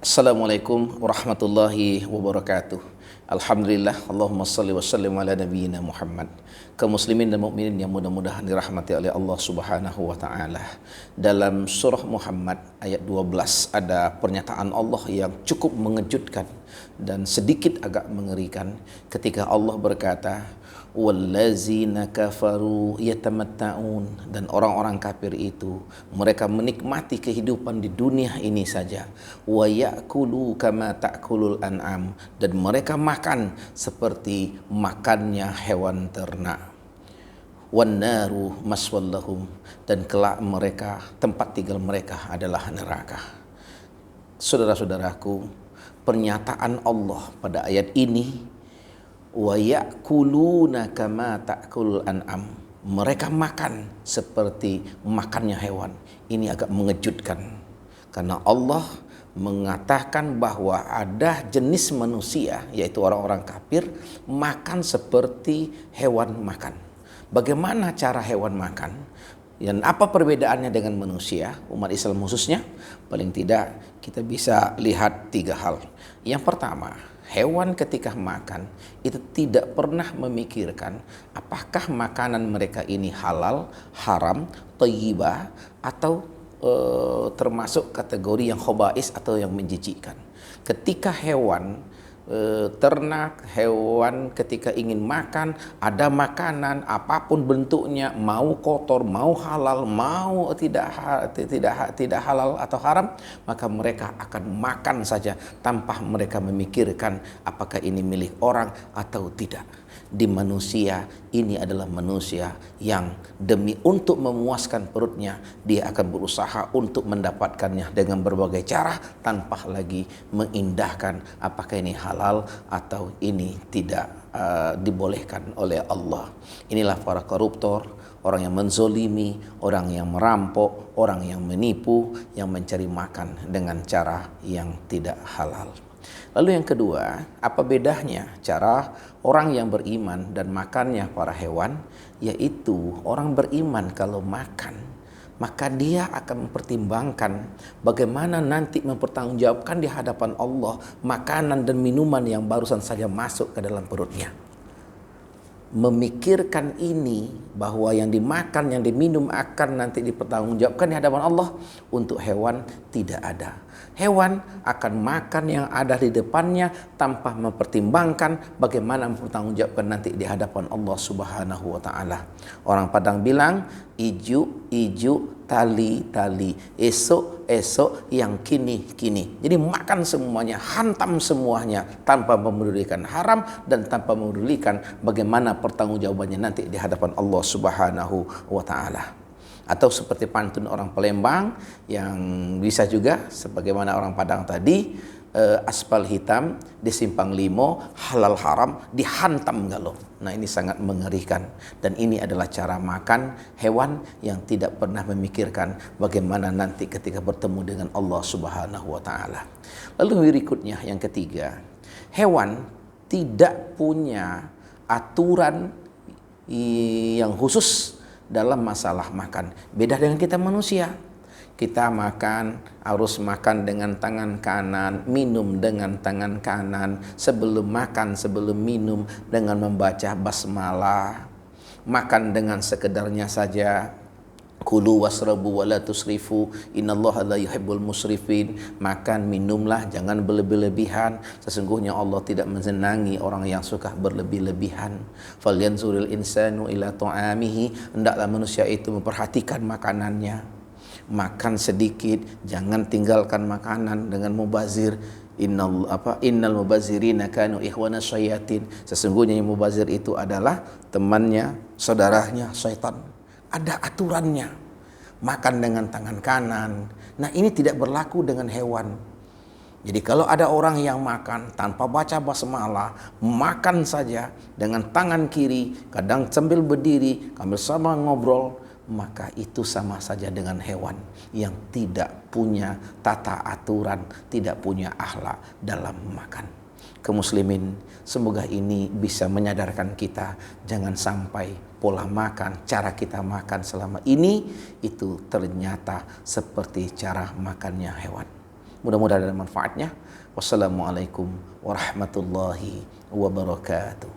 Assalamualaikum warahmatullahi wabarakatuh. Alhamdulillah, Allahumma salli wa sallim ala nabiyyina Muhammad. Kaum muslimin dan mukminin yang mudah-mudahan dirahmati oleh Allah Subhanahu wa taala. Dalam surah Muhammad ayat 12 ada pernyataan Allah yang cukup mengejutkan dan sedikit agak mengerikan ketika Allah berkata, wallazina kafaru yatamatta'un, dan orang-orang kafir itu mereka menikmati kehidupan di dunia ini saja, wa ya'kulu kama ta'kulul an'am, dan mereka makan seperti makannya hewan ternak, wan naru maswallahum, dan kelak mereka tempat tinggal mereka adalah neraka. Saudara-saudaraku, pernyataan Allah pada ayat ini, wa ya'kuluna kama ta'kulul an'am, mereka makan seperti makannya hewan. Ini agak mengejutkan karena Allah mengatakan bahwa ada jenis manusia, yaitu orang-orang kafir, makan seperti hewan makan. Bagaimana cara hewan makan? Dan apa perbedaannya dengan manusia, umat Islam khususnya? Paling tidak kita bisa lihat tiga hal. Yang pertama, hewan ketika makan itu tidak pernah memikirkan apakah makanan mereka ini halal, haram, thayyibah, atau termasuk kategori yang khaba'is atau yang menjijikkan. Ketika hewan ternak, hewan ketika ingin makan, ada makanan apapun bentuknya, mau kotor, mau halal, mau tidak halal atau haram, maka mereka akan makan saja tanpa mereka memikirkan apakah ini milik orang atau tidak. Di manusia ini adalah manusia yang demi untuk memuaskan perutnya, dia akan berusaha untuk mendapatkannya dengan berbagai cara tanpa lagi mengindahkan apakah ini halal atau ini tidak dibolehkan oleh Allah. Inilah para koruptor, orang yang menzolimi, orang yang merampok, orang yang menipu, yang mencari makan dengan cara yang tidak halal. Lalu yang kedua, apa bedanya cara orang yang beriman dan makannya para hewan? Yaitu orang beriman kalau makan, maka dia akan mempertimbangkan bagaimana nanti mempertanggungjawabkan di hadapan Allah makanan dan minuman yang barusan saja masuk ke dalam perutnya. Memikirkan ini, bahwa yang dimakan, yang diminum akan nanti dipertanggungjawabkan di hadapan Allah, untuk hewan tidak ada. Hewan akan makan yang ada di depannya tanpa mempertimbangkan bagaimana mempertanggungjawabkan nanti di hadapan Allah Subhanahu wa taala. Orang Padang bilang, ijuk tali, esok yang kini. Jadi makan semuanya, hantam semuanya tanpa memedulikan haram dan tanpa memedulikan bagaimana pertanggungjawabannya nanti di hadapan Allah Subhanahu wa taala. Atau seperti pantun orang Palembang yang bisa juga sebagaimana orang Padang tadi, aspal hitam di simpang limo, halal haram dihantam galau. Nah, ini sangat mengerikan, dan ini adalah cara makan hewan yang tidak pernah memikirkan bagaimana nanti ketika bertemu dengan Allah Subhanahu wa taala. Lalu berikutnya yang ketiga, hewan tidak punya aturan yang khusus dalam masalah makan. Beda dengan kita manusia. Kita makan harus makan dengan tangan kanan, minum dengan tangan kanan, sebelum makan, sebelum minum dengan membaca basmalah, makan dengan sekedarnya saja. Kulu wasrabu wala tusrifu innallaha la yuhibbul musrifin. Makan, minumlah, jangan berlebih-lebihan. Sesungguhnya Allah tidak mensenangi orang yang suka berlebih-lebihan. Falyanzuril insanu ila ta'amihi. Hendaklah manusia itu memperhatikan makanannya. Makan sedikit, jangan tinggalkan makanan dengan mubazir. Innal mubazirina kanu ikhwana syayatin. Sesungguhnya yang mubazir itu adalah temannya, saudaranya syaitan. Ada aturannya. Makan dengan tangan kanan. Nah, ini tidak berlaku dengan hewan. Jadi kalau ada orang yang makan tanpa baca basmalah, makan saja dengan tangan kiri, kadang sambil berdiri, sambil sama ngobrol, maka itu sama saja dengan hewan yang tidak punya tata aturan, tidak punya akhlak dalam makan. Kaum muslimin, semoga ini bisa menyadarkan kita jangan sampai pola makan, cara kita makan selama ini itu ternyata seperti cara makannya hewan. Mudah-mudahan ada manfaatnya. Wassalamualaikum warahmatullahi wabarakatuh.